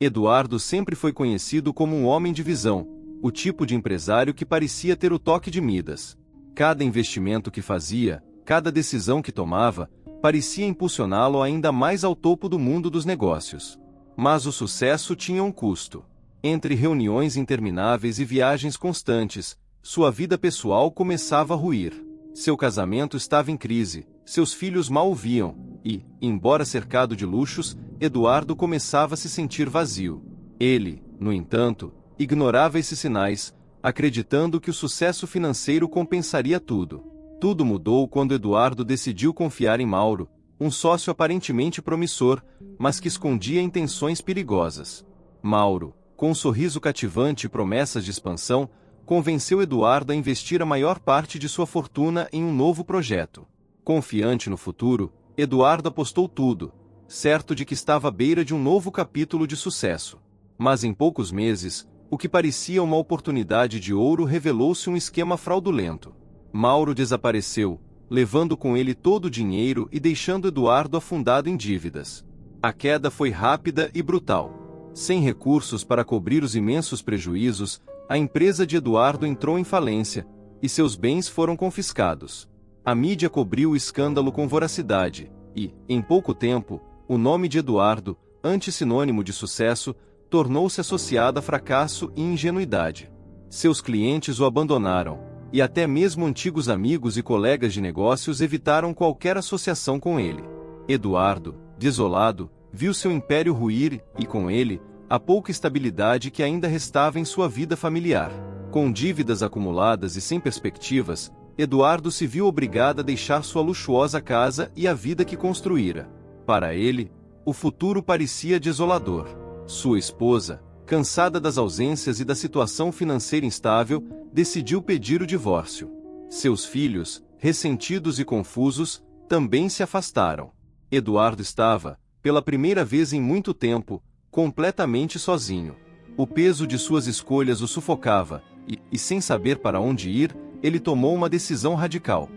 Eduardo sempre foi conhecido como um homem de visão, o tipo de empresário que parecia ter o toque de Midas. Cada investimento que fazia, cada decisão que tomava, parecia impulsioná-lo ainda mais ao topo do mundo dos negócios. Mas o sucesso tinha um custo. Entre reuniões intermináveis e viagens constantes, sua vida pessoal começava a ruir. Seu casamento estava em crise, seus filhos mal o viam, e, embora cercado de luxos, Eduardo começava a se sentir vazio. Ele, no entanto, ignorava esses sinais, acreditando que o sucesso financeiro compensaria tudo. Tudo mudou quando Eduardo decidiu confiar em Mauro, um sócio aparentemente promissor, mas que escondia intenções perigosas. Mauro, com um sorriso cativante e promessas de expansão, convenceu Eduardo a investir a maior parte de sua fortuna em um novo projeto. Confiante no futuro, Eduardo apostou tudo, certo de que estava à beira de um novo capítulo de sucesso. Mas em poucos meses, o que parecia uma oportunidade de ouro revelou-se um esquema fraudulento. Mauro desapareceu, levando com ele todo o dinheiro e deixando Eduardo afundado em dívidas. A queda foi rápida e brutal. Sem recursos para cobrir os imensos prejuízos, a empresa de Eduardo entrou em falência, e seus bens foram confiscados. A mídia cobriu o escândalo com voracidade, e, em pouco tempo, o nome de Eduardo, antes sinônimo de sucesso, tornou-se associado a fracasso e ingenuidade. Seus clientes o abandonaram, e até mesmo antigos amigos e colegas de negócios evitaram qualquer associação com ele. Eduardo, desolado, viu seu império ruir e, com ele, a pouca estabilidade que ainda restava em sua vida familiar. Com dívidas acumuladas e sem perspectivas, Eduardo se viu obrigado a deixar sua luxuosa casa e a vida que construíra. Para ele, o futuro parecia desolador. Sua esposa, cansada das ausências e da situação financeira instável, decidiu pedir o divórcio. Seus filhos, ressentidos e confusos, também se afastaram. Eduardo estava, pela primeira vez em muito tempo, completamente sozinho. O peso de suas escolhas o sufocava, e sem saber para onde ir, ele tomou uma decisão radical: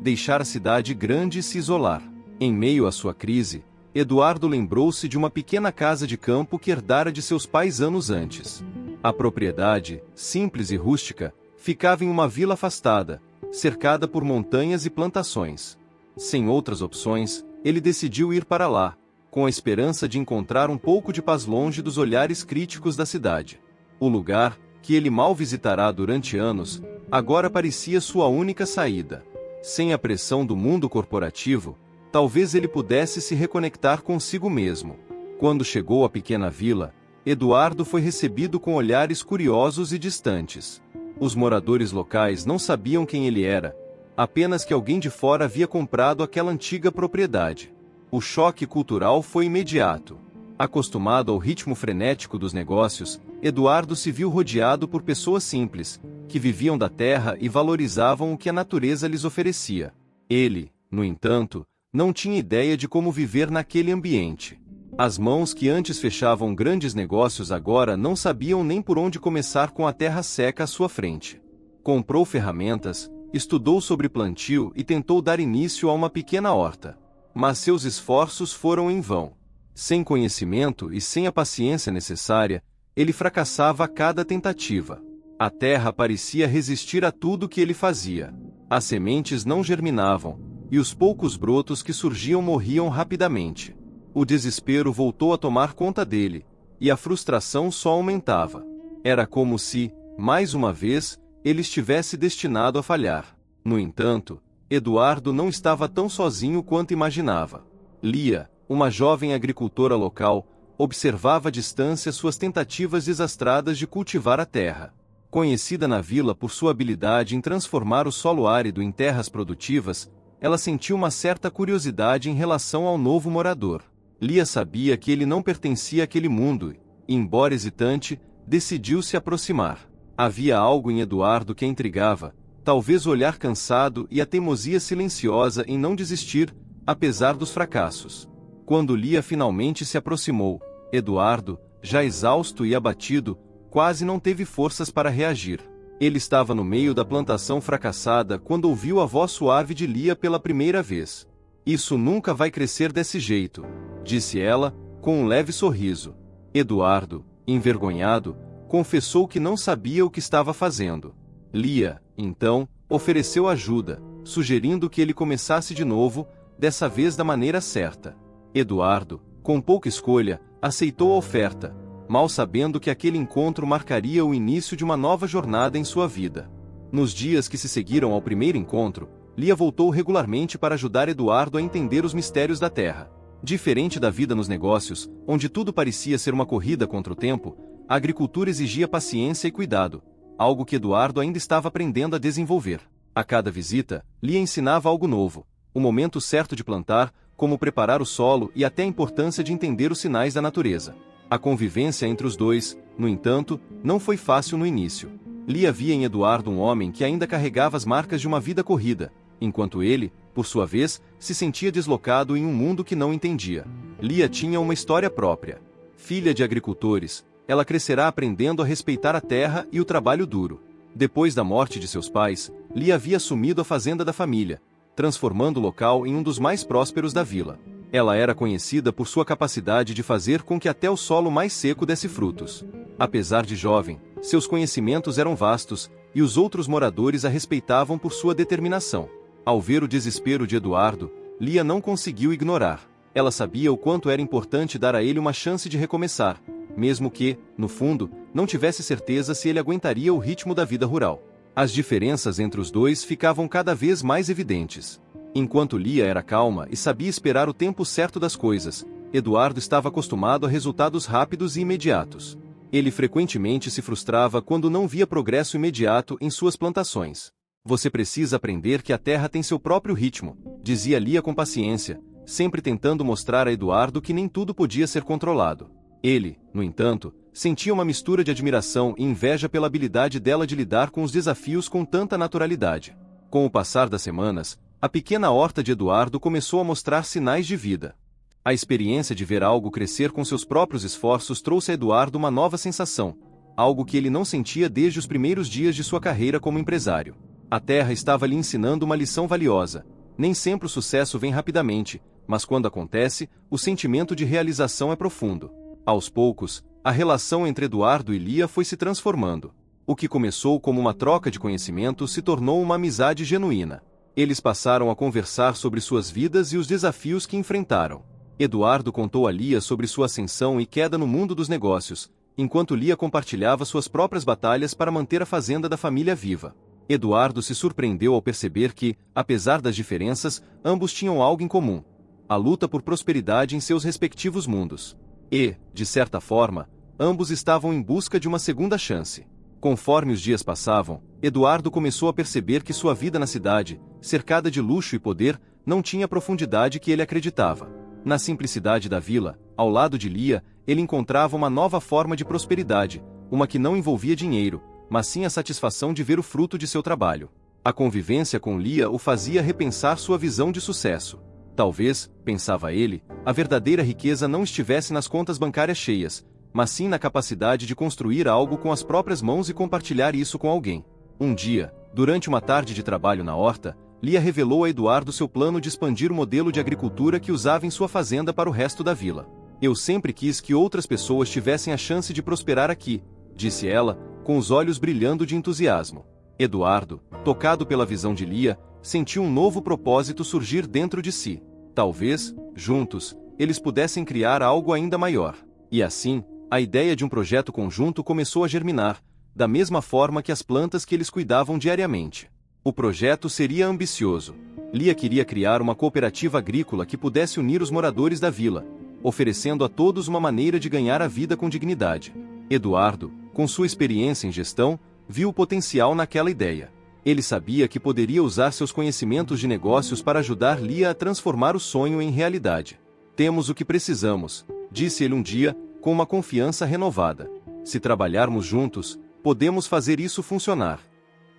deixar a cidade grande e se isolar. Em meio à sua crise, Eduardo lembrou-se de uma pequena casa de campo que herdara de seus pais anos antes. A propriedade, simples e rústica, ficava em uma vila afastada, cercada por montanhas e plantações. Sem outras opções, ele decidiu ir para lá, com a esperança de encontrar um pouco de paz longe dos olhares críticos da cidade. O lugar, que ele mal visitará durante anos, agora parecia sua única saída. Sem a pressão do mundo corporativo, talvez ele pudesse se reconectar consigo mesmo. Quando chegou à pequena vila, Eduardo foi recebido com olhares curiosos e distantes. Os moradores locais não sabiam quem ele era, apenas que alguém de fora havia comprado aquela antiga propriedade. O choque cultural foi imediato. Acostumado ao ritmo frenético dos negócios, Eduardo se viu rodeado por pessoas simples, que viviam da terra e valorizavam o que a natureza lhes oferecia. Ele, no entanto, não tinha ideia de como viver naquele ambiente. As mãos que antes fechavam grandes negócios agora não sabiam nem por onde começar com a terra seca à sua frente. Comprou ferramentas, estudou sobre plantio e tentou dar início a uma pequena horta. Mas seus esforços foram em vão. Sem conhecimento e sem a paciência necessária, ele fracassava a cada tentativa. A terra parecia resistir a tudo que ele fazia. As sementes não germinavam, e os poucos brotos que surgiam morriam rapidamente. O desespero voltou a tomar conta dele, e a frustração só aumentava. Era como se, mais uma vez, ele estivesse destinado a falhar. No entanto, Eduardo não estava tão sozinho quanto imaginava. Lia, uma jovem agricultora local, observava à distância suas tentativas desastradas de cultivar a terra. Conhecida na vila por sua habilidade em transformar o solo árido em terras produtivas, ela sentiu uma certa curiosidade em relação ao novo morador. Lia sabia que ele não pertencia àquele mundo e, embora hesitante, decidiu se aproximar. Havia algo em Eduardo que a intrigava, talvez o olhar cansado e a teimosia silenciosa em não desistir, apesar dos fracassos. Quando Lia finalmente se aproximou, Eduardo, já exausto e abatido, quase não teve forças para reagir. Ele estava no meio da plantação fracassada quando ouviu a voz suave de Lia pela primeira vez. "Isso nunca vai crescer desse jeito", disse ela, com um leve sorriso. Eduardo, envergonhado, confessou que não sabia o que estava fazendo. Lia, então, ofereceu ajuda, sugerindo que ele começasse de novo, dessa vez da maneira certa. Eduardo, com pouca escolha, aceitou a oferta, mal sabendo que aquele encontro marcaria o início de uma nova jornada em sua vida. Nos dias que se seguiram ao primeiro encontro, Lia voltou regularmente para ajudar Eduardo a entender os mistérios da Terra. Diferente da vida nos negócios, onde tudo parecia ser uma corrida contra o tempo, a agricultura exigia paciência e cuidado, algo que Eduardo ainda estava aprendendo a desenvolver. A cada visita, Lia ensinava algo novo, o momento certo de plantar, como preparar o solo e até a importância de entender os sinais da natureza. A convivência entre os dois, no entanto, não foi fácil no início. Lia via em Eduardo um homem que ainda carregava as marcas de uma vida corrida, enquanto ele, por sua vez, se sentia deslocado em um mundo que não entendia. Lia tinha uma história própria. Filha de agricultores, ela crescerá aprendendo a respeitar a terra e o trabalho duro. Depois da morte de seus pais, Lia havia assumido a fazenda da família, transformando o local em um dos mais prósperos da vila. Ela era conhecida por sua capacidade de fazer com que até o solo mais seco desse frutos. Apesar de jovem, seus conhecimentos eram vastos, e os outros moradores a respeitavam por sua determinação. Ao ver o desespero de Eduardo, Lia não conseguiu ignorar. Ela sabia o quanto era importante dar a ele uma chance de recomeçar, mesmo que, no fundo, não tivesse certeza se ele aguentaria o ritmo da vida rural. As diferenças entre os dois ficavam cada vez mais evidentes. Enquanto Lia era calma e sabia esperar o tempo certo das coisas, Eduardo estava acostumado a resultados rápidos e imediatos. Ele frequentemente se frustrava quando não via progresso imediato em suas plantações. Você precisa aprender que a terra tem seu próprio ritmo, dizia Lia com paciência, sempre tentando mostrar a Eduardo que nem tudo podia ser controlado. Ele, no entanto, sentia uma mistura de admiração e inveja pela habilidade dela de lidar com os desafios com tanta naturalidade. Com o passar das semanas, a pequena horta de Eduardo começou a mostrar sinais de vida. A experiência de ver algo crescer com seus próprios esforços trouxe a Eduardo uma nova sensação, algo que ele não sentia desde os primeiros dias de sua carreira como empresário. A terra estava lhe ensinando uma lição valiosa. Nem sempre o sucesso vem rapidamente, mas quando acontece, o sentimento de realização é profundo. Aos poucos, a relação entre Eduardo e Lia foi se transformando. O que começou como uma troca de conhecimento se tornou uma amizade genuína. Eles passaram a conversar sobre suas vidas e os desafios que enfrentaram. Eduardo contou a Lia sobre sua ascensão e queda no mundo dos negócios, enquanto Lia compartilhava suas próprias batalhas para manter a fazenda da família viva. Eduardo se surpreendeu ao perceber que, apesar das diferenças, ambos tinham algo em comum: a luta por prosperidade em seus respectivos mundos. E, de certa forma, ambos estavam em busca de uma segunda chance. Conforme os dias passavam, Eduardo começou a perceber que sua vida na cidade, cercada de luxo e poder, não tinha a profundidade que ele acreditava. Na simplicidade da vila, ao lado de Lia, ele encontrava uma nova forma de prosperidade, uma que não envolvia dinheiro, mas sim a satisfação de ver o fruto de seu trabalho. A convivência com Lia o fazia repensar sua visão de sucesso. Talvez, pensava ele, a verdadeira riqueza não estivesse nas contas bancárias cheias, mas sim na capacidade de construir algo com as próprias mãos e compartilhar isso com alguém. Um dia, durante uma tarde de trabalho na horta, Lia revelou a Eduardo seu plano de expandir o modelo de agricultura que usava em sua fazenda para o resto da vila. Eu sempre quis que outras pessoas tivessem a chance de prosperar aqui, disse ela, com os olhos brilhando de entusiasmo. Eduardo, tocado pela visão de Lia, sentiu um novo propósito surgir dentro de si. Talvez, juntos, eles pudessem criar algo ainda maior. E assim, a ideia de um projeto conjunto começou a germinar, da mesma forma que as plantas que eles cuidavam diariamente. O projeto seria ambicioso. Lia queria criar uma cooperativa agrícola que pudesse unir os moradores da vila, oferecendo a todos uma maneira de ganhar a vida com dignidade. Eduardo, com sua experiência em gestão, viu o potencial naquela ideia. Ele sabia que poderia usar seus conhecimentos de negócios para ajudar Lia a transformar o sonho em realidade. Temos o que precisamos, disse ele um dia, com uma confiança renovada. Se trabalharmos juntos, podemos fazer isso funcionar.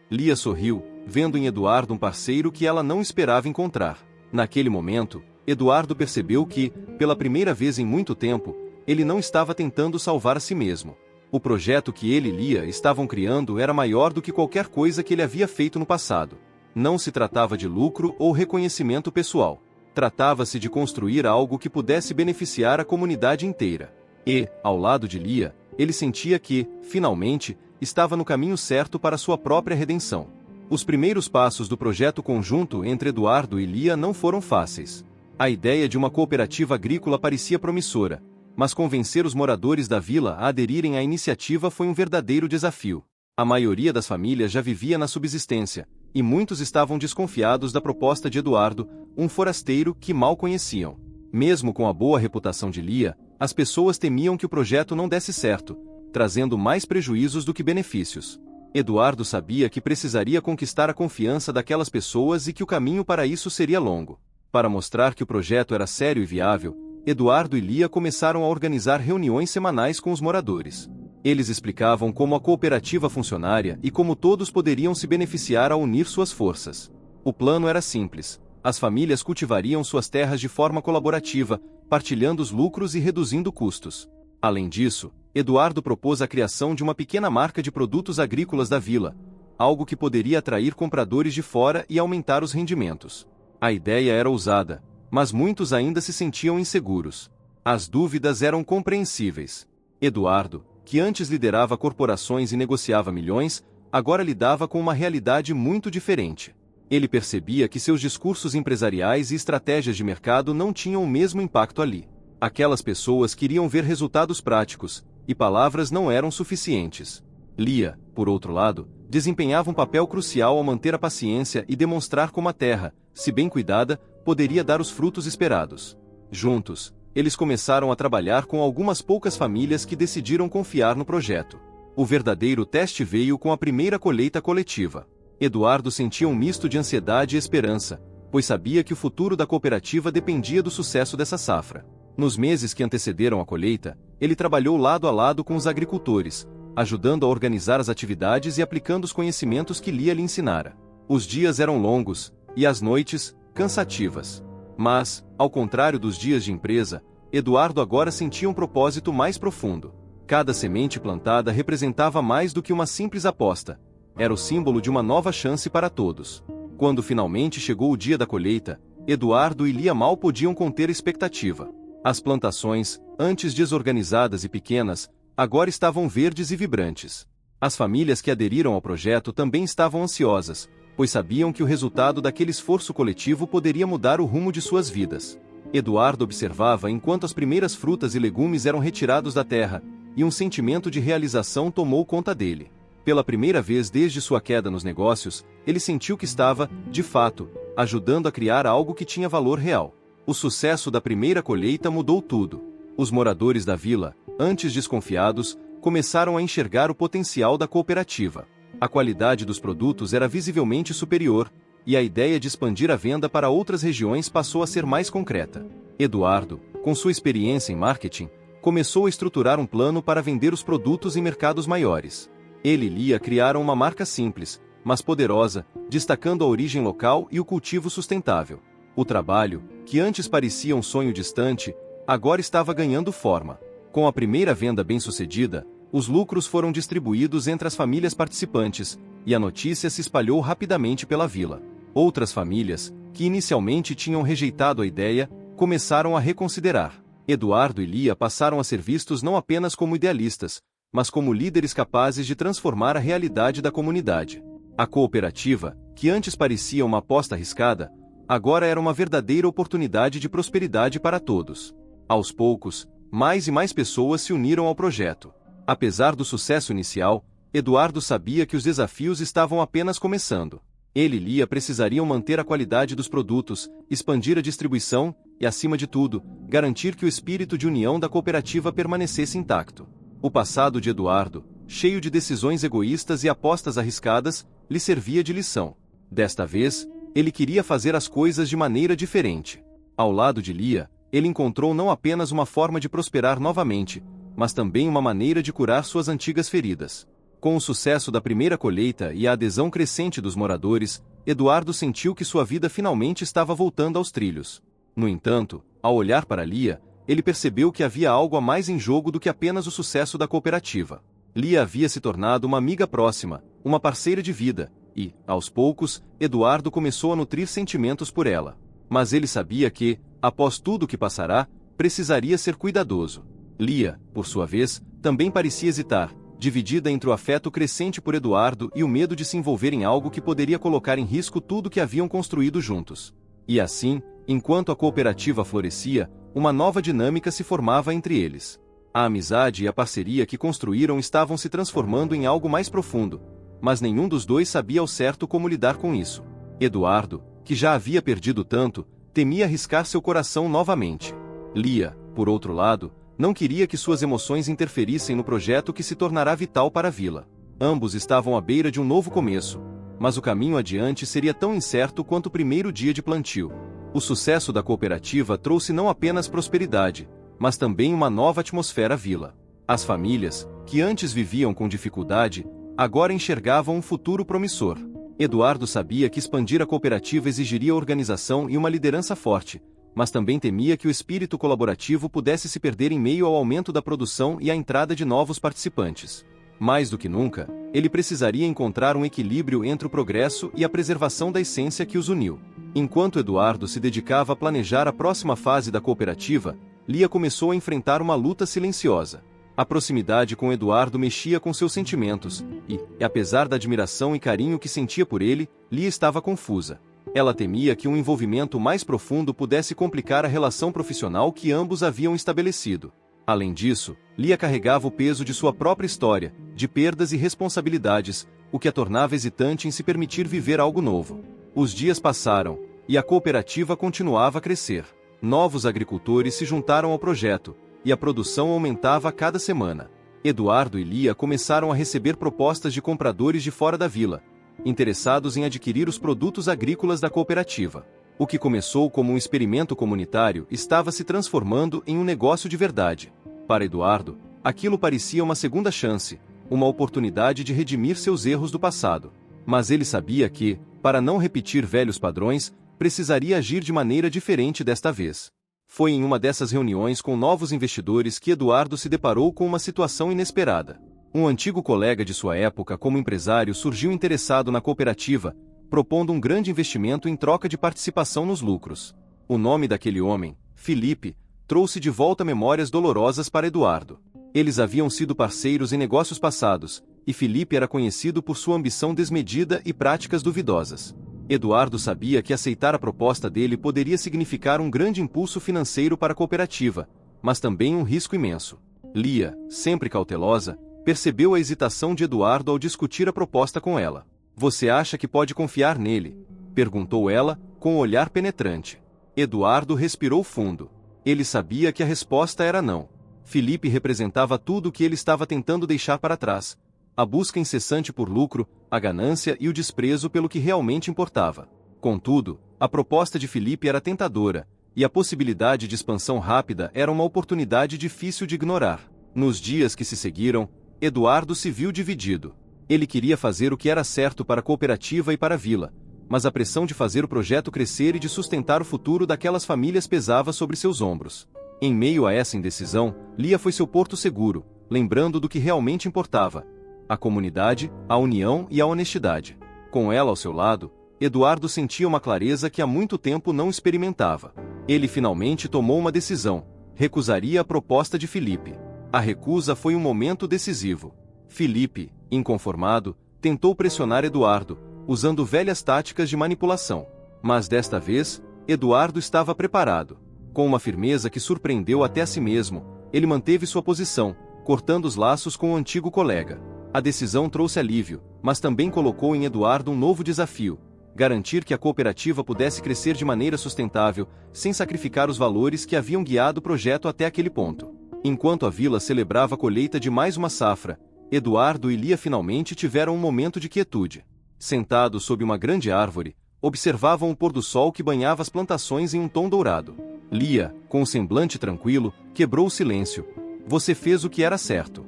Lia sorriu, vendo em Eduardo um parceiro que ela não esperava encontrar. Naquele momento, Eduardo percebeu que, pela primeira vez em muito tempo, ele não estava tentando salvar a si mesmo. O projeto que ele e Lia estavam criando era maior do que qualquer coisa que ele havia feito no passado. Não se tratava de lucro ou reconhecimento pessoal. Tratava-se de construir algo que pudesse beneficiar a comunidade inteira. E, ao lado de Lia, ele sentia que, finalmente, estava no caminho certo para sua própria redenção. Os primeiros passos do projeto conjunto entre Eduardo e Lia não foram fáceis. A ideia de uma cooperativa agrícola parecia promissora, mas convencer os moradores da vila a aderirem à iniciativa foi um verdadeiro desafio. A maioria das famílias já vivia na subsistência, e muitos estavam desconfiados da proposta de Eduardo, um forasteiro que mal conheciam. Mesmo com a boa reputação de Lia, as pessoas temiam que o projeto não desse certo, trazendo mais prejuízos do que benefícios. Eduardo sabia que precisaria conquistar a confiança daquelas pessoas e que o caminho para isso seria longo. Para mostrar que o projeto era sério e viável, Eduardo e Lia começaram a organizar reuniões semanais com os moradores. Eles explicavam como a cooperativa funcionaria e como todos poderiam se beneficiar ao unir suas forças. O plano era simples: as famílias cultivariam suas terras de forma colaborativa, partilhando os lucros e reduzindo custos. Além disso, Eduardo propôs a criação de uma pequena marca de produtos agrícolas da vila, algo que poderia atrair compradores de fora e aumentar os rendimentos. A ideia era ousada, mas muitos ainda se sentiam inseguros. As dúvidas eram compreensíveis. Eduardo, que antes liderava corporações e negociava milhões, agora lidava com uma realidade muito diferente. Ele percebia que seus discursos empresariais e estratégias de mercado não tinham o mesmo impacto ali. Aquelas pessoas queriam ver resultados práticos, e palavras não eram suficientes. Lia, por outro lado, desempenhava um papel crucial ao manter a paciência e demonstrar como a terra, se bem cuidada, poderia dar os frutos esperados. Juntos, eles começaram a trabalhar com algumas poucas famílias que decidiram confiar no projeto. O verdadeiro teste veio com a primeira colheita coletiva. Eduardo sentia um misto de ansiedade e esperança, pois sabia que o futuro da cooperativa dependia do sucesso dessa safra. Nos meses que antecederam a colheita, ele trabalhou lado a lado com os agricultores, ajudando a organizar as atividades e aplicando os conhecimentos que Lia lhe ensinara. Os dias eram longos, e as noites, cansativas. Mas, ao contrário dos dias de empresa, Eduardo agora sentia um propósito mais profundo. Cada semente plantada representava mais do que uma simples aposta. Era o símbolo de uma nova chance para todos. Quando finalmente chegou o dia da colheita, Eduardo e Lia mal podiam conter a expectativa. As plantações, antes desorganizadas e pequenas, agora estavam verdes e vibrantes. As famílias que aderiram ao projeto também estavam ansiosas, pois sabiam que o resultado daquele esforço coletivo poderia mudar o rumo de suas vidas. Eduardo observava enquanto as primeiras frutas e legumes eram retirados da terra, e um sentimento de realização tomou conta dele. Pela primeira vez desde sua queda nos negócios, ele sentiu que estava, de fato, ajudando a criar algo que tinha valor real. O sucesso da primeira colheita mudou tudo. Os moradores da vila, antes desconfiados, começaram a enxergar o potencial da cooperativa. A qualidade dos produtos era visivelmente superior, e a ideia de expandir a venda para outras regiões passou a ser mais concreta. Eduardo, com sua experiência em marketing, começou a estruturar um plano para vender os produtos em mercados maiores. Ele e Lia criaram uma marca simples, mas poderosa, destacando a origem local e o cultivo sustentável. O trabalho, que antes parecia um sonho distante, agora estava ganhando forma. Com a primeira venda bem-sucedida, os lucros foram distribuídos entre as famílias participantes, e a notícia se espalhou rapidamente pela vila. Outras famílias, que inicialmente tinham rejeitado a ideia, começaram a reconsiderar. Eduardo e Lia passaram a ser vistos não apenas como idealistas, mas como líderes capazes de transformar a realidade da comunidade. A cooperativa, que antes parecia uma aposta arriscada, agora era uma verdadeira oportunidade de prosperidade para todos. Aos poucos, mais e mais pessoas se uniram ao projeto. Apesar do sucesso inicial, Eduardo sabia que os desafios estavam apenas começando. Ele e Lia precisariam manter a qualidade dos produtos, expandir a distribuição e, acima de tudo, garantir que o espírito de união da cooperativa permanecesse intacto. O passado de Eduardo, cheio de decisões egoístas e apostas arriscadas, lhe servia de lição. Desta vez, ele queria fazer as coisas de maneira diferente. Ao lado de Lia, ele encontrou não apenas uma forma de prosperar novamente, mas também uma maneira de curar suas antigas feridas. Com o sucesso da primeira colheita e a adesão crescente dos moradores, Eduardo sentiu que sua vida finalmente estava voltando aos trilhos. No entanto, ao olhar para Lia, ele percebeu que havia algo a mais em jogo do que apenas o sucesso da cooperativa. Lia havia se tornado uma amiga próxima, uma parceira de vida, e, aos poucos, Eduardo começou a nutrir sentimentos por ela. Mas ele sabia que, após tudo o que passará, precisaria ser cuidadoso. Lia, por sua vez, também parecia hesitar, dividida entre o afeto crescente por Eduardo e o medo de se envolver em algo que poderia colocar em risco tudo que haviam construído juntos. E assim, enquanto a cooperativa florescia, uma nova dinâmica se formava entre eles. A amizade e a parceria que construíram estavam se transformando em algo mais profundo, mas nenhum dos dois sabia ao certo como lidar com isso. Eduardo, que já havia perdido tanto, temia arriscar seu coração novamente. Lia, por outro lado, não queria que suas emoções interferissem no projeto que se tornará vital para a vila. Ambos estavam à beira de um novo começo, mas o caminho adiante seria tão incerto quanto o primeiro dia de plantio. O sucesso da cooperativa trouxe não apenas prosperidade, mas também uma nova atmosfera à vila. As famílias, que antes viviam com dificuldade, agora enxergavam um futuro promissor. Eduardo sabia que expandir a cooperativa exigiria organização e uma liderança forte, mas também temia que o espírito colaborativo pudesse se perder em meio ao aumento da produção e à entrada de novos participantes. Mais do que nunca, ele precisaria encontrar um equilíbrio entre o progresso e a preservação da essência que os uniu. Enquanto Eduardo se dedicava a planejar a próxima fase da cooperativa, Lia começou a enfrentar uma luta silenciosa. A proximidade com Eduardo mexia com seus sentimentos, e, apesar da admiração e carinho que sentia por ele, Lia estava confusa. Ela temia que um envolvimento mais profundo pudesse complicar a relação profissional que ambos haviam estabelecido. Além disso, Lia carregava o peso de sua própria história, de perdas e responsabilidades, o que a tornava hesitante em se permitir viver algo novo. Os dias passaram, e a cooperativa continuava a crescer. Novos agricultores se juntaram ao projeto, e a produção aumentava a cada semana. Eduardo e Lia começaram a receber propostas de compradores de fora da vila, interessados em adquirir os produtos agrícolas da cooperativa. O que começou como um experimento comunitário estava se transformando em um negócio de verdade. Para Eduardo, aquilo parecia uma segunda chance, uma oportunidade de redimir seus erros do passado. Mas ele sabia que, para não repetir velhos padrões, precisaria agir de maneira diferente desta vez. Foi em uma dessas reuniões com novos investidores que Eduardo se deparou com uma situação inesperada. Um antigo colega de sua época como empresário surgiu interessado na cooperativa, propondo um grande investimento em troca de participação nos lucros. O nome daquele homem, Felipe, trouxe de volta memórias dolorosas para Eduardo. Eles haviam sido parceiros em negócios passados, e Felipe era conhecido por sua ambição desmedida e práticas duvidosas. Eduardo sabia que aceitar a proposta dele poderia significar um grande impulso financeiro para a cooperativa, mas também um risco imenso. Lia, sempre cautelosa, percebeu a hesitação de Eduardo ao discutir a proposta com ela. "Você acha que pode confiar nele?" perguntou ela, com um olhar penetrante. Eduardo respirou fundo. Ele sabia que a resposta era não. Felipe representava tudo o que ele estava tentando deixar para trás: a busca incessante por lucro, a ganância e o desprezo pelo que realmente importava. Contudo, a proposta de Felipe era tentadora, e a possibilidade de expansão rápida era uma oportunidade difícil de ignorar. Nos dias que se seguiram, Eduardo se viu dividido. Ele queria fazer o que era certo para a cooperativa e para a vila, mas a pressão de fazer o projeto crescer e de sustentar o futuro daquelas famílias pesava sobre seus ombros. Em meio a essa indecisão, Lia foi seu porto seguro, lembrando do que realmente importava: a comunidade, a união e a honestidade. Com ela ao seu lado, Eduardo sentia uma clareza que há muito tempo não experimentava. Ele finalmente tomou uma decisão: recusaria a proposta de Felipe. A recusa foi um momento decisivo. Felipe, inconformado, tentou pressionar Eduardo, usando velhas táticas de manipulação. Mas desta vez, Eduardo estava preparado. Com uma firmeza que surpreendeu até a si mesmo, ele manteve sua posição, cortando os laços com o antigo colega. A decisão trouxe alívio, mas também colocou em Eduardo um novo desafio: garantir que a cooperativa pudesse crescer de maneira sustentável, sem sacrificar os valores que haviam guiado o projeto até aquele ponto. Enquanto a vila celebrava a colheita de mais uma safra, Eduardo e Lia finalmente tiveram um momento de quietude. Sentados sob uma grande árvore, observavam o pôr do sol que banhava as plantações em um tom dourado. Lia, com um semblante tranquilo, quebrou o silêncio: "Você fez o que era certo."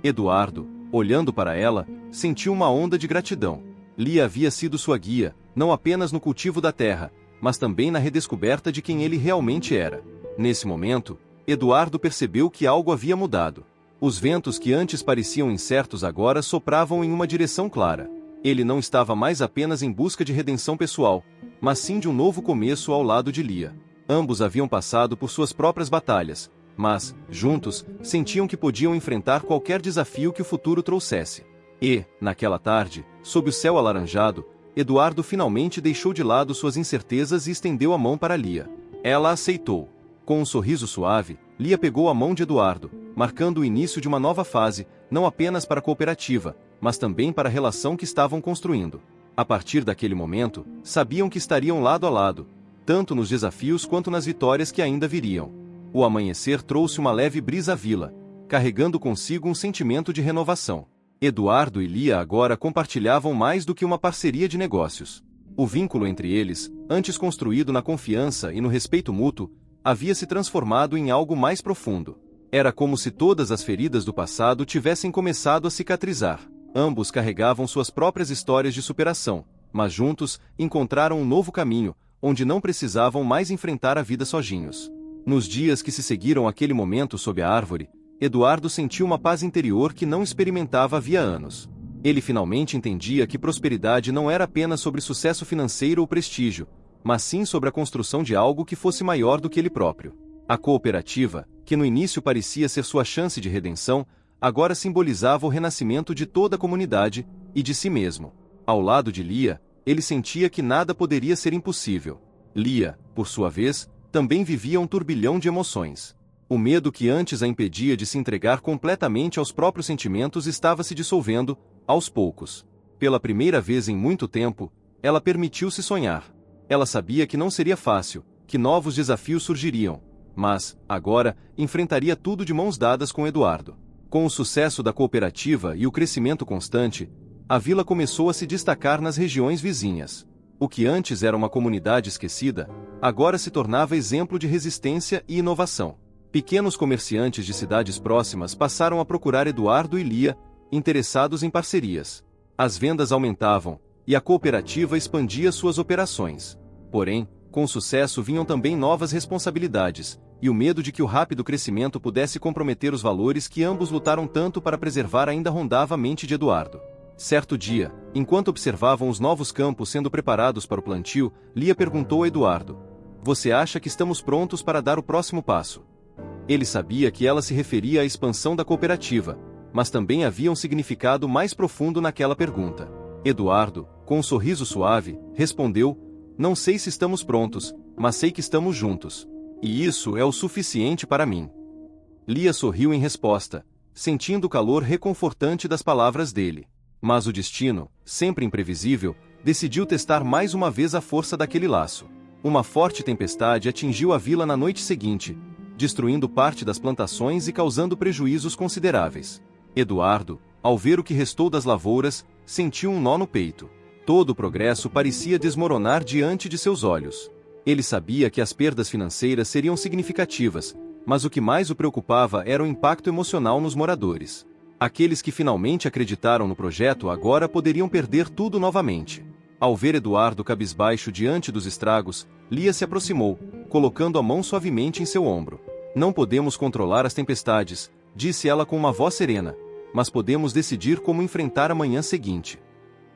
Eduardo, olhando para ela, sentiu uma onda de gratidão. Lia havia sido sua guia, não apenas no cultivo da terra, mas também na redescoberta de quem ele realmente era. Nesse momento, Eduardo percebeu que algo havia mudado. Os ventos que antes pareciam incertos agora sopravam em uma direção clara. Ele não estava mais apenas em busca de redenção pessoal, mas sim de um novo começo ao lado de Lia. Ambos haviam passado por suas próprias batalhas, Mas, juntos, sentiam que podiam enfrentar qualquer desafio que o futuro trouxesse. E, naquela tarde, sob o céu alaranjado, Eduardo finalmente deixou de lado suas incertezas e estendeu a mão para Lia. Ela aceitou. Com um sorriso suave, Lia pegou a mão de Eduardo, marcando o início de uma nova fase, não apenas para a cooperativa, mas também para a relação que estavam construindo. A partir daquele momento, sabiam que estariam lado a lado, tanto nos desafios quanto nas vitórias que ainda viriam. O amanhecer trouxe uma leve brisa à vila, carregando consigo um sentimento de renovação. Eduardo e Lia agora compartilhavam mais do que uma parceria de negócios. O vínculo entre eles, antes construído na confiança e no respeito mútuo, havia se transformado em algo mais profundo. Era como se todas as feridas do passado tivessem começado a cicatrizar. Ambos carregavam suas próprias histórias de superação, mas juntos encontraram um novo caminho, onde não precisavam mais enfrentar a vida sozinhos. Nos dias que se seguiram àquele momento sob a árvore, Eduardo sentiu uma paz interior que não experimentava havia anos. Ele finalmente entendia que prosperidade não era apenas sobre sucesso financeiro ou prestígio, mas sim sobre a construção de algo que fosse maior do que ele próprio. A cooperativa, que no início parecia ser sua chance de redenção, agora simbolizava o renascimento de toda a comunidade e de si mesmo. Ao lado de Lia, ele sentia que nada poderia ser impossível. Lia, por sua vez, também vivia um turbilhão de emoções. O medo que antes a impedia de se entregar completamente aos próprios sentimentos estava se dissolvendo, aos poucos. Pela primeira vez em muito tempo, ela permitiu-se sonhar. Ela sabia que não seria fácil, que novos desafios surgiriam, mas, agora, enfrentaria tudo de mãos dadas com Eduardo. Com o sucesso da cooperativa e o crescimento constante, a vila começou a se destacar nas regiões vizinhas. O que antes era uma comunidade esquecida, agora se tornava exemplo de resistência e inovação. Pequenos comerciantes de cidades próximas passaram a procurar Eduardo e Lia, interessados em parcerias. As vendas aumentavam, e a cooperativa expandia suas operações. Porém, com o sucesso vinham também novas responsabilidades, e o medo de que o rápido crescimento pudesse comprometer os valores que ambos lutaram tanto para preservar ainda rondava a mente de Eduardo. Certo dia, enquanto observavam os novos campos sendo preparados para o plantio, Lia perguntou a Eduardo: "Você acha que estamos prontos para dar o próximo passo?" Ele sabia que ela se referia à expansão da cooperativa, mas também havia um significado mais profundo naquela pergunta. Eduardo, com um sorriso suave, respondeu: "Não sei se estamos prontos, mas sei que estamos juntos. E isso é o suficiente para mim." Lia sorriu em resposta, sentindo o calor reconfortante das palavras dele. Mas o destino, sempre imprevisível, decidiu testar mais uma vez a força daquele laço. Uma forte tempestade atingiu a vila na noite seguinte, destruindo parte das plantações e causando prejuízos consideráveis. Eduardo, ao ver o que restou das lavouras, sentiu um nó no peito. Todo o progresso parecia desmoronar diante de seus olhos. Ele sabia que as perdas financeiras seriam significativas, mas o que mais o preocupava era o impacto emocional nos moradores. Aqueles que finalmente acreditaram no projeto agora poderiam perder tudo novamente. Ao ver Eduardo cabisbaixo diante dos estragos, Lia se aproximou, colocando a mão suavemente em seu ombro. "Não podemos controlar as tempestades", disse ela com uma voz serena, "mas podemos decidir como enfrentar a manhã seguinte."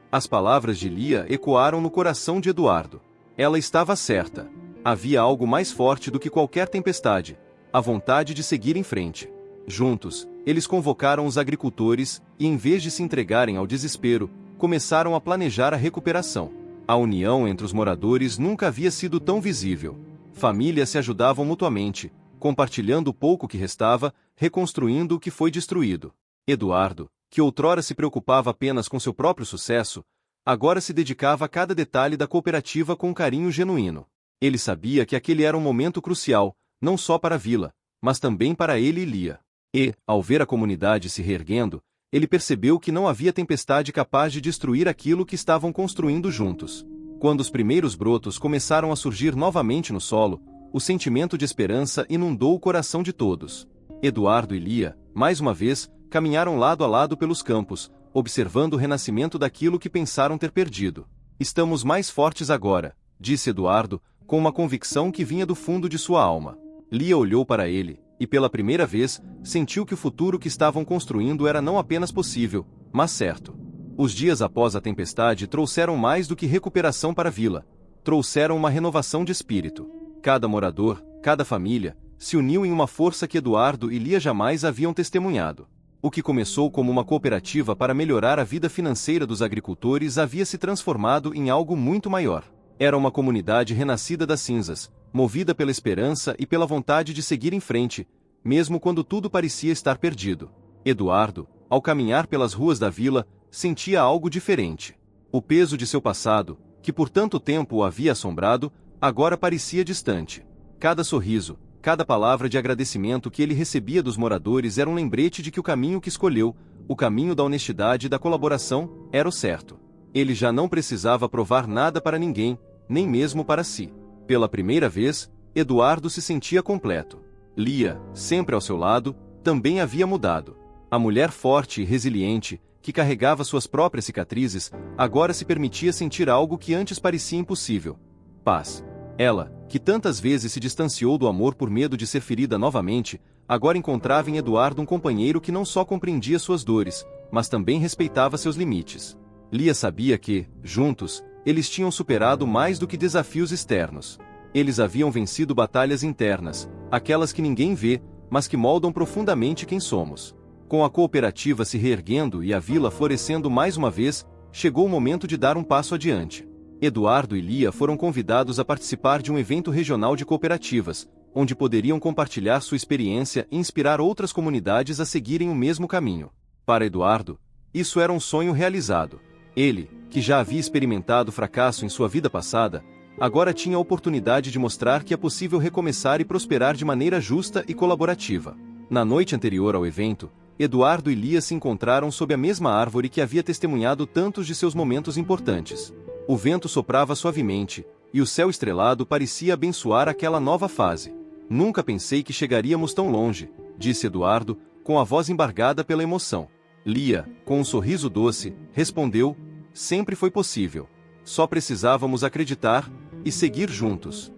As palavras de Lia ecoaram no coração de Eduardo. Ela estava certa. Havia algo mais forte do que qualquer tempestade: a vontade de seguir em frente. Juntos, eles convocaram os agricultores e, em vez de se entregarem ao desespero, começaram a planejar a recuperação. A união entre os moradores nunca havia sido tão visível. Famílias se ajudavam mutuamente, compartilhando o pouco que restava, reconstruindo o que foi destruído. Eduardo, que outrora se preocupava apenas com seu próprio sucesso, agora se dedicava a cada detalhe da cooperativa com um carinho genuíno. Ele sabia que aquele era um momento crucial, não só para a vila, mas também para ele e Lia. E, ao ver a comunidade se reerguendo, ele percebeu que não havia tempestade capaz de destruir aquilo que estavam construindo juntos. Quando os primeiros brotos começaram a surgir novamente no solo, o sentimento de esperança inundou o coração de todos. Eduardo e Lia, mais uma vez, caminharam lado a lado pelos campos, observando o renascimento daquilo que pensaram ter perdido. "Estamos mais fortes agora", disse Eduardo, com uma convicção que vinha do fundo de sua alma. Lia olhou para ele, e pela primeira vez, sentiu que o futuro que estavam construindo era não apenas possível, mas certo. Os dias após a tempestade trouxeram mais do que recuperação para a vila. Trouxeram uma renovação de espírito. Cada morador, cada família, se uniu em uma força que Eduardo e Lia jamais haviam testemunhado. O que começou como uma cooperativa para melhorar a vida financeira dos agricultores havia se transformado em algo muito maior. Era uma comunidade renascida das cinzas, movida pela esperança e pela vontade de seguir em frente, mesmo quando tudo parecia estar perdido. Eduardo, ao caminhar pelas ruas da vila, sentia algo diferente. O peso de seu passado, que por tanto tempo o havia assombrado, agora parecia distante. Cada sorriso, cada palavra de agradecimento que ele recebia dos moradores era um lembrete de que o caminho que escolheu, o caminho da honestidade e da colaboração, era o certo. Ele já não precisava provar nada para ninguém, nem mesmo para si. Pela primeira vez, Eduardo se sentia completo. Lia, sempre ao seu lado, também havia mudado. A mulher forte e resiliente, que carregava suas próprias cicatrizes, agora se permitia sentir algo que antes parecia impossível: paz. Ela, que tantas vezes se distanciou do amor por medo de ser ferida novamente, agora encontrava em Eduardo um companheiro que não só compreendia suas dores, mas também respeitava seus limites. Lia sabia que, juntos, eles tinham superado mais do que desafios externos. Eles haviam vencido batalhas internas, aquelas que ninguém vê, mas que moldam profundamente quem somos. Com a cooperativa se reerguendo e a vila florescendo mais uma vez, chegou o momento de dar um passo adiante. Eduardo e Lia foram convidados a participar de um evento regional de cooperativas, onde poderiam compartilhar sua experiência e inspirar outras comunidades a seguirem o mesmo caminho. Para Eduardo, isso era um sonho realizado. Ele, que já havia experimentado fracasso em sua vida passada, agora tinha a oportunidade de mostrar que é possível recomeçar e prosperar de maneira justa e colaborativa. Na noite anterior ao evento, Eduardo e Lia se encontraram sob a mesma árvore que havia testemunhado tantos de seus momentos importantes. O vento soprava suavemente, e o céu estrelado parecia abençoar aquela nova fase. Nunca pensei que chegaríamos tão longe, disse Eduardo, com a voz embargada pela emoção. Lia, com um sorriso doce, respondeu: sempre foi possível. Só precisávamos acreditar e seguir juntos.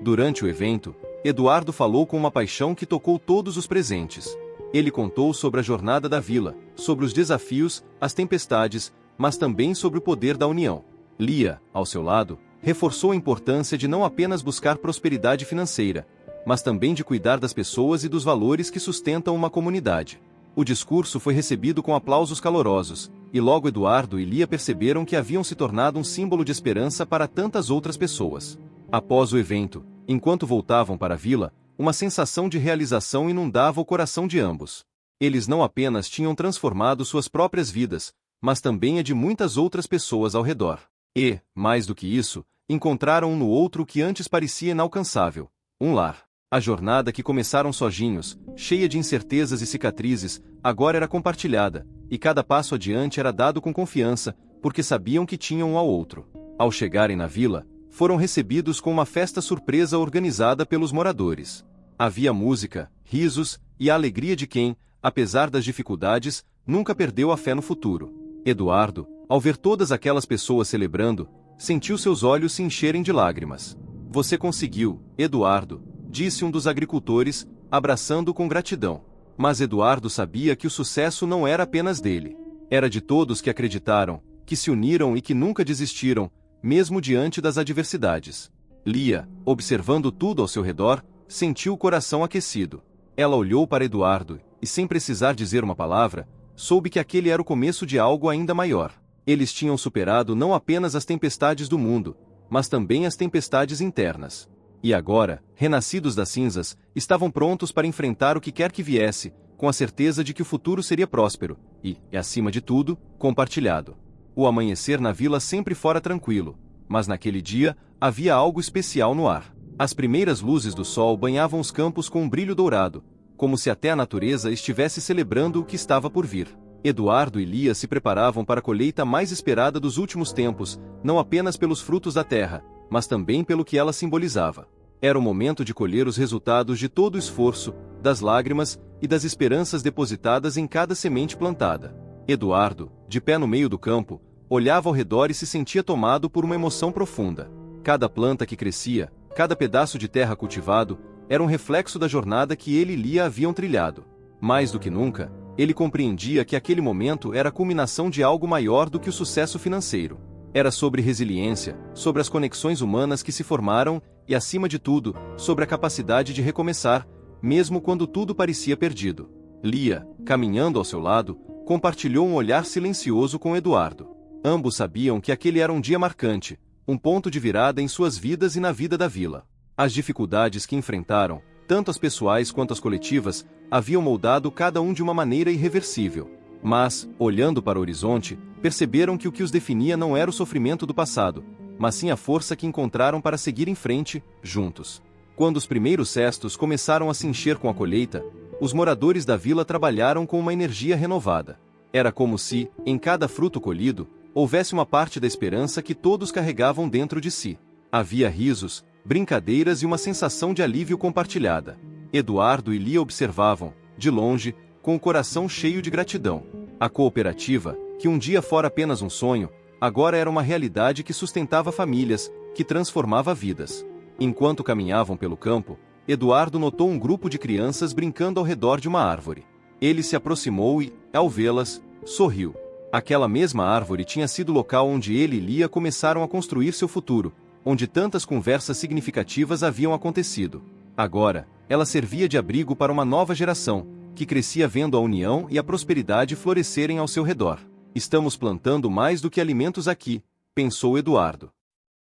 Durante o evento, Eduardo falou com uma paixão que tocou todos os presentes. Ele contou sobre a jornada da vila, sobre os desafios, as tempestades, mas também sobre o poder da união. Lia, ao seu lado, reforçou a importância de não apenas buscar prosperidade financeira, mas também de cuidar das pessoas e dos valores que sustentam uma comunidade. O discurso foi recebido com aplausos calorosos, e logo Eduardo e Lia perceberam que haviam se tornado um símbolo de esperança para tantas outras pessoas. Após o evento, enquanto voltavam para a vila, uma sensação de realização inundava o coração de ambos. Eles não apenas tinham transformado suas próprias vidas, mas também a de muitas outras pessoas ao redor. E, mais do que isso, encontraram um no outro o que antes parecia inalcançável: um lar. A jornada que começaram sozinhos, cheia de incertezas e cicatrizes, agora era compartilhada, e cada passo adiante era dado com confiança, porque sabiam que tinham um ao outro. Ao chegarem na vila, foram recebidos com uma festa surpresa organizada pelos moradores. Havia música, risos e a alegria de quem, apesar das dificuldades, nunca perdeu a fé no futuro. Eduardo, ao ver todas aquelas pessoas celebrando, sentiu seus olhos se encherem de lágrimas. Você conseguiu, Eduardo, disse um dos agricultores, abraçando-o com gratidão. Mas Eduardo sabia que o sucesso não era apenas dele. Era de todos que acreditaram, que se uniram e que nunca desistiram, mesmo diante das adversidades. Lia, observando tudo ao seu redor, sentiu o coração aquecido. Ela olhou para Eduardo, e sem precisar dizer uma palavra, soube que aquele era o começo de algo ainda maior. Eles tinham superado não apenas as tempestades do mundo, mas também as tempestades internas. E agora, renascidos das cinzas, estavam prontos para enfrentar o que quer que viesse, com a certeza de que o futuro seria próspero e, acima de tudo, compartilhado. O amanhecer na vila sempre fora tranquilo, mas naquele dia havia algo especial no ar. As primeiras luzes do sol banhavam os campos com um brilho dourado, como se até a natureza estivesse celebrando o que estava por vir. Eduardo e Lia se preparavam para a colheita mais esperada dos últimos tempos, não apenas pelos frutos da terra, mas também pelo que ela simbolizava. Era o momento de colher os resultados de todo o esforço, das lágrimas e das esperanças depositadas em cada semente plantada. Eduardo, de pé no meio do campo, olhava ao redor e se sentia tomado por uma emoção profunda. Cada planta que crescia, cada pedaço de terra cultivado, era um reflexo da jornada que ele e Lia haviam trilhado. Mais do que nunca, ele compreendia que aquele momento era a culminação de algo maior do que o sucesso financeiro. Era sobre resiliência, sobre as conexões humanas que se formaram e, acima de tudo, sobre a capacidade de recomeçar, mesmo quando tudo parecia perdido. Lia, caminhando ao seu lado, compartilhou um olhar silencioso com Eduardo. Ambos sabiam que aquele era um dia marcante, um ponto de virada em suas vidas e na vida da vila. As dificuldades que enfrentaram, tanto as pessoais quanto as coletivas, haviam moldado cada um de uma maneira irreversível. Mas, olhando para o horizonte, perceberam que o que os definia não era o sofrimento do passado, mas sim a força que encontraram para seguir em frente, juntos. Quando os primeiros cestos começaram a se encher com a colheita, os moradores da vila trabalharam com uma energia renovada. Era como se, em cada fruto colhido, houvesse uma parte da esperança que todos carregavam dentro de si. Havia risos, brincadeiras e uma sensação de alívio compartilhada. Eduardo e Lia observavam, de longe, com o coração cheio de gratidão. A cooperativa, que um dia fora apenas um sonho, agora era uma realidade que sustentava famílias, que transformava vidas. Enquanto caminhavam pelo campo, Eduardo notou um grupo de crianças brincando ao redor de uma árvore. Ele se aproximou e, ao vê-las, sorriu. Aquela mesma árvore tinha sido o local onde ele e Lia começaram a construir seu futuro, onde tantas conversas significativas haviam acontecido. Agora, ela servia de abrigo para uma nova geração, que crescia vendo a união e a prosperidade florescerem ao seu redor. Estamos plantando mais do que alimentos aqui, pensou Eduardo.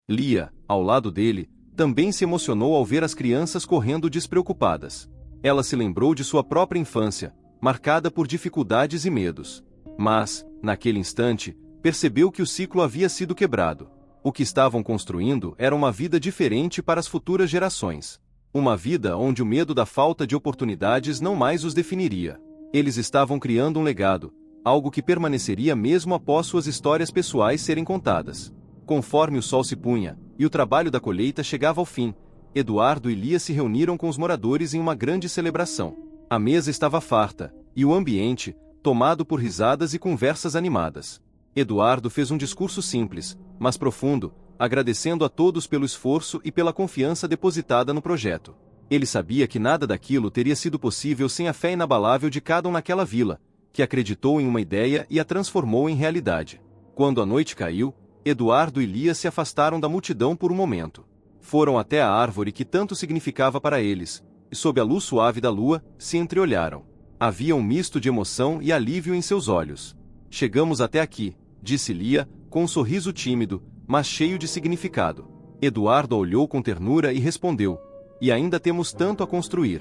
Lia, ao lado dele, também se emocionou ao ver as crianças correndo despreocupadas. Ela se lembrou de sua própria infância, marcada por dificuldades e medos. Mas, naquele instante, percebeu que o ciclo havia sido quebrado. O que estavam construindo era uma vida diferente para as futuras gerações. Uma vida onde o medo da falta de oportunidades não mais os definiria. Eles estavam criando um legado, algo que permaneceria mesmo após suas histórias pessoais serem contadas. Conforme o sol se punha, e o trabalho da colheita chegava ao fim, Eduardo e Lia se reuniram com os moradores em uma grande celebração. A mesa estava farta, e o ambiente, tomado por risadas e conversas animadas. Eduardo fez um discurso simples, mas profundo, agradecendo a todos pelo esforço e pela confiança depositada no projeto. Ele sabia que nada daquilo teria sido possível sem a fé inabalável de cada um naquela vila, que acreditou em uma ideia e a transformou em realidade. Quando a noite caiu, Eduardo e Lia se afastaram da multidão por um momento. Foram até a árvore que tanto significava para eles, e sob a luz suave da lua, se entreolharam. Havia um misto de emoção e alívio em seus olhos. Chegamos até aqui, disse Lia, com um sorriso tímido, mas cheio de significado. Eduardo olhou com ternura e respondeu: e ainda temos tanto a construir.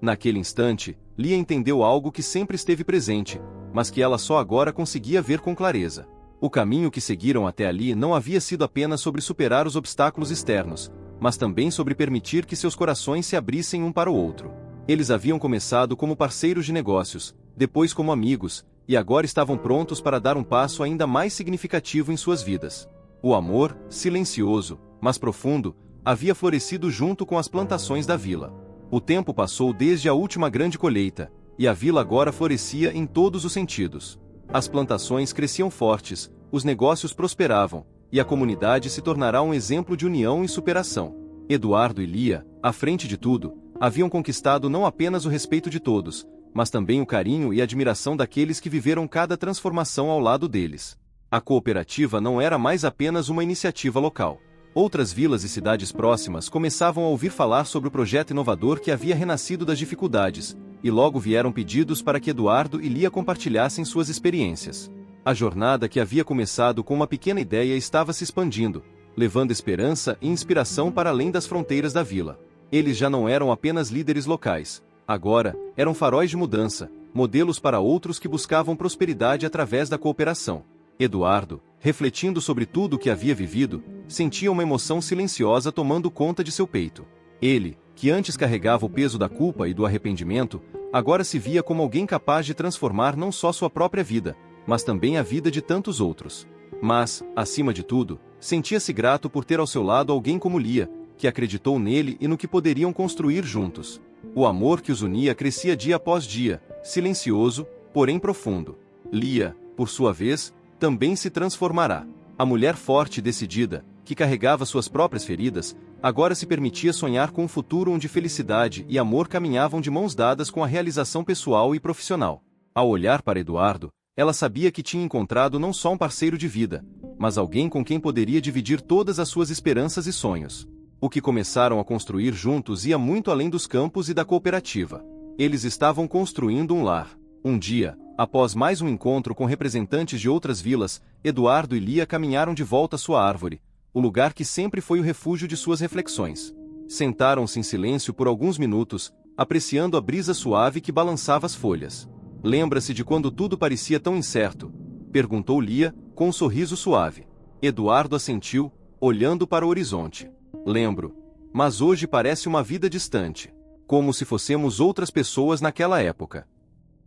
Naquele instante, Lia entendeu algo que sempre esteve presente, mas que ela só agora conseguia ver com clareza. O caminho que seguiram até ali não havia sido apenas sobre superar os obstáculos externos, mas também sobre permitir que seus corações se abrissem um para o outro. Eles haviam começado como parceiros de negócios, depois como amigos, e agora estavam prontos para dar um passo ainda mais significativo em suas vidas. O amor, silencioso, mas profundo, havia florescido junto com as plantações da vila. O tempo passou desde a última grande colheita, e a vila agora florescia em todos os sentidos. As plantações cresciam fortes, os negócios prosperavam, e a comunidade se tornará um exemplo de união e superação. Eduardo e Lia, à frente de tudo, haviam conquistado não apenas o respeito de todos, mas também o carinho e admiração daqueles que viveram cada transformação ao lado deles. A cooperativa não era mais apenas uma iniciativa local. Outras vilas e cidades próximas começavam a ouvir falar sobre o projeto inovador que havia renascido das dificuldades, e logo vieram pedidos para que Eduardo e Lia compartilhassem suas experiências. A jornada que havia começado com uma pequena ideia estava se expandindo, levando esperança e inspiração para além das fronteiras da vila. Eles já não eram apenas líderes locais, agora eram faróis de mudança, modelos para outros que buscavam prosperidade através da cooperação. Eduardo, refletindo sobre tudo o que havia vivido, sentia uma emoção silenciosa tomando conta de seu peito. Ele, que antes carregava o peso da culpa e do arrependimento, agora se via como alguém capaz de transformar não só sua própria vida, mas também a vida de tantos outros. Mas, acima de tudo, sentia-se grato por ter ao seu lado alguém como Lia, que acreditou nele e no que poderiam construir juntos. O amor que os unia crescia dia após dia, silencioso, porém profundo. Lia, por sua vez, também se transformará. A mulher forte e decidida, que carregava suas próprias feridas, agora se permitia sonhar com um futuro onde felicidade e amor caminhavam de mãos dadas com a realização pessoal e profissional. Ao olhar para Eduardo, ela sabia que tinha encontrado não só um parceiro de vida, mas alguém com quem poderia dividir todas as suas esperanças e sonhos. O que começaram a construir juntos ia muito além dos campos e da cooperativa. Eles estavam construindo um lar. Um dia, após mais um encontro com representantes de outras vilas, Eduardo e Lia caminharam de volta à sua árvore, o lugar que sempre foi o refúgio de suas reflexões. Sentaram-se em silêncio por alguns minutos, apreciando a brisa suave que balançava as folhas. Lembra-se de quando tudo parecia tão incerto? Perguntou Lia, com um sorriso suave. Eduardo assentiu, olhando para o horizonte. Lembro. Mas hoje parece uma vida distante. Como se fossemos outras pessoas naquela época.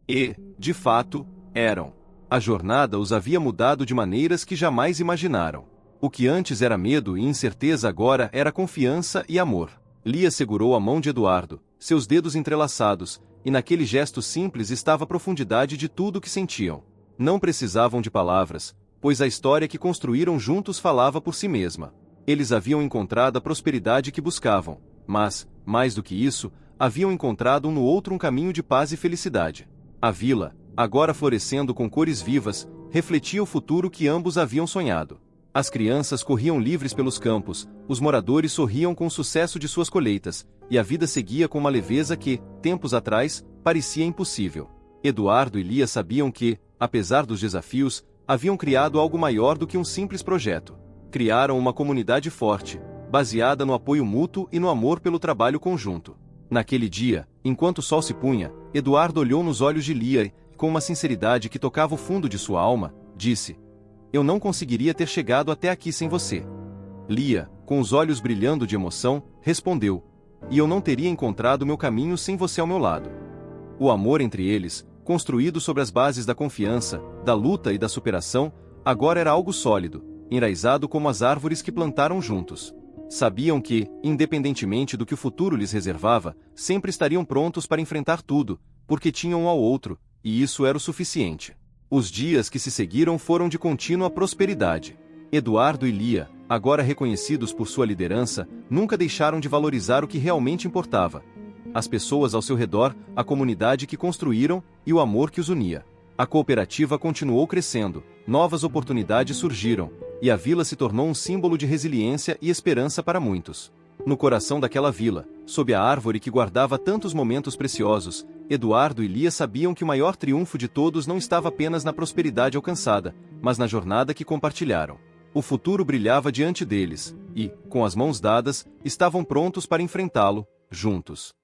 E, de fato, eram. A jornada os havia mudado de maneiras que jamais imaginaram. O que antes era medo e incerteza agora era confiança e amor. Lia segurou a mão de Eduardo, seus dedos entrelaçados, e naquele gesto simples estava a profundidade de tudo o que sentiam. Não precisavam de palavras, pois a história que construíram juntos falava por si mesma. Eles haviam encontrado a prosperidade que buscavam, mas, mais do que isso, haviam encontrado um no outro um caminho de paz e felicidade. A vila, agora florescendo com cores vivas, refletia o futuro que ambos haviam sonhado. As crianças corriam livres pelos campos, os moradores sorriam com o sucesso de suas colheitas, e a vida seguia com uma leveza que, tempos atrás, parecia impossível. Eduardo e Lia sabiam que, apesar dos desafios, haviam criado algo maior do que um simples projeto. Criaram uma comunidade forte, baseada no apoio mútuo e no amor pelo trabalho conjunto. Naquele dia, enquanto o sol se punha, Eduardo olhou nos olhos de Lia e, com uma sinceridade que tocava o fundo de sua alma, disse: "Eu não conseguiria ter chegado até aqui sem você." Lia, com os olhos brilhando de emoção, respondeu: "E eu não teria encontrado meu caminho sem você ao meu lado." O amor entre eles, construído sobre as bases da confiança, da luta e da superação, agora era algo sólido, enraizado como as árvores que plantaram juntos. Sabiam que, independentemente do que o futuro lhes reservava, sempre estariam prontos para enfrentar tudo, porque tinham um ao outro, e isso era o suficiente. Os dias que se seguiram foram de contínua prosperidade. Eduardo e Lia, agora reconhecidos por sua liderança, nunca deixaram de valorizar o que realmente importava: as pessoas ao seu redor, a comunidade que construíram e o amor que os unia. A cooperativa continuou crescendo, novas oportunidades surgiram, e a vila se tornou um símbolo de resiliência e esperança para muitos. No coração daquela vila, sob a árvore que guardava tantos momentos preciosos, Eduardo e Lia sabiam que o maior triunfo de todos não estava apenas na prosperidade alcançada, mas na jornada que compartilharam. O futuro brilhava diante deles, e, com as mãos dadas, estavam prontos para enfrentá-lo, juntos.